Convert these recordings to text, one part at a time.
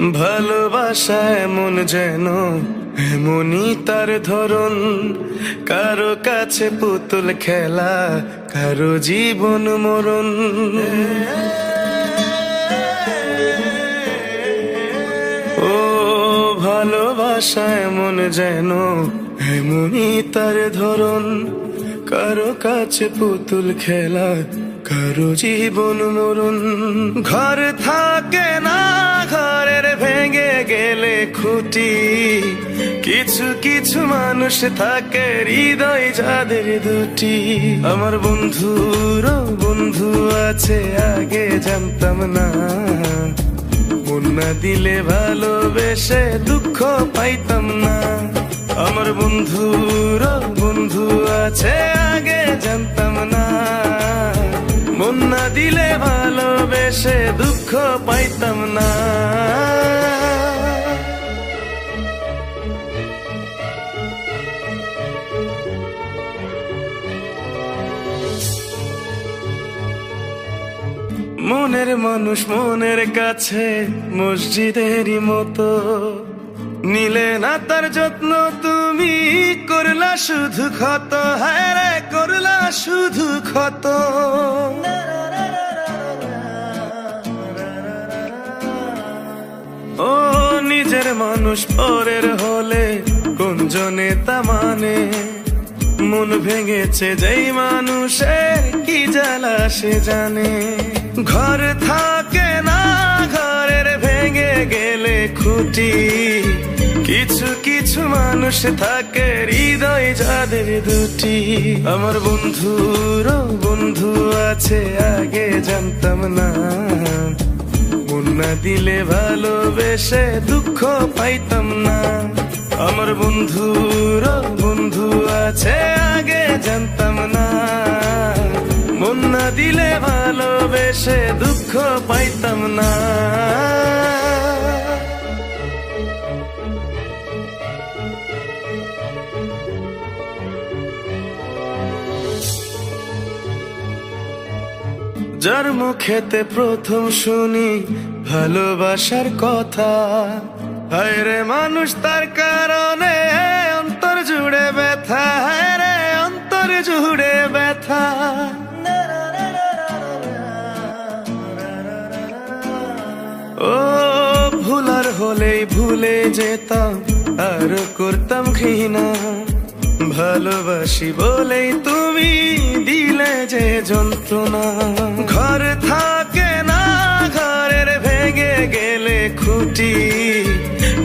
ভালোবাসা এমন যেন এমনই তার ধরন, কারো কাছে পুতুল খেলা, কারো জীবন মরণ। ও ভালোবাসা এমন যেন এমনই তার ধরন, কারো কাছে পুতুল খেলা, কারো জীবন মরণ। ঘর থাকে না, ঘরের ভেঙে গেলে খুঁটি, কিছু কিছু মানুষ থাকে হৃদয় যাদের দুটি। আমার বন্ধুর বন্ধু আছে আগে জানতাম না, মন না দিলে ভালোবেসে দুঃখ পাইতাম না। আমার বন্ধুর বন্ধু আছে আগে জানতাম না, মন না দিলে ভালোবেসে দুঃখ পাইতাম না। মনের মানুষ মনের কাছে মসজিদেরই মতো, নিলে না তার যত্ন তুমি করলা শুধু ক্ষত। হায় রে করলা শুধু ক্ষত। ও নিজের মানুষ পরের হলে কোন জনে তা মানে, মন ভেঙেছে যেই মানুষের কি জ্বালা সে জানে। ঘর থাকে না, ঘরের ভেঙে গেলে খুঁটি, কিছু কিছু মানুষ থাকে হৃদয় যাদের দুটি। আমার বন্ধুর বন্ধু আছে আগে জানতাম না, মন না দিলে ভালোবেসে দুঃখ পাইতাম না। আমার বন্ধুর বন্ধু আছে আগে জানতাম না, মন না দিলে ভালোবেসে দুঃখ পাইতাম না। যার মুখেতে প্রথম শুনি ভালোবাসার কথা, হায় রে মানুষ তার কারণে অন্তর জুড়ে ব্যথা। হায় রে অন্তর জুড়ে ব্যথা। ও ভুলার হলেই ভুলে যেতাম, আর করতাম ঘৃণা। ভালোবাসি বলেই তুমি দিলে যে যন্ত্রণা। ঘর থাকে না, ঘরের ভেঙে গেলে খুঁটি,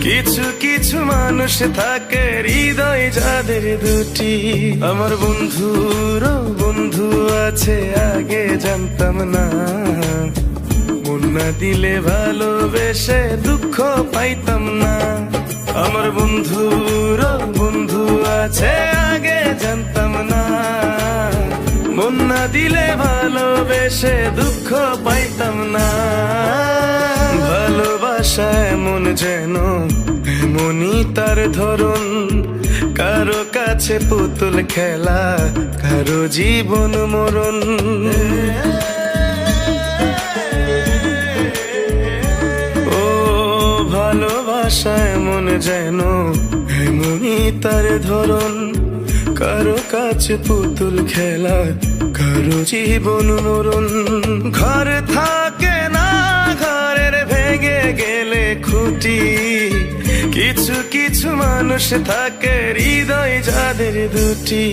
কিছু কিছু মানুষ থাকে হৃদয় যাদের দুটি। আমার বন্ধুর বন্ধু আছে আগে জানতাম না, মন না দিলে ভালোবেসে দুঃখ পাইতাম না। আমার বন্ধুর বন্ধু আছে আগে জানতাম না, মন না দিলে ভালোবেসে দুঃখ পাইতাম না। ভালোবাসা এমন যেন এমনই তার ধরন, কারো কাছে পুতুল খেলা, কারো জীবন মরণ। ভালোবাসা এমন যেন এমনই তার ধরন, কারো কাছে পুতুল খেলা, কারো জীবন মরণ। ঘর থাকে না, ঘরের ভেঙে গেলে খুঁটি, কিছু কিছু মানুষ থাকে হৃদয় যাদের দুটি।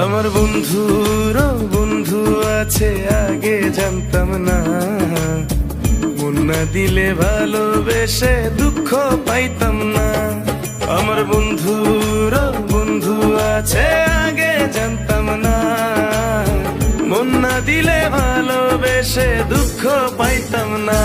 আমার বন্ধুর বন্ধু আছে আগে জানতাম না, মন না দিলে ভালোবেসে দুঃখ পাইতাম না। আমার বন্ধুর বন্ধু আছে আগে জানতাম না, মন না দিলে ভালোবেসে দুঃখ পাইতাম না।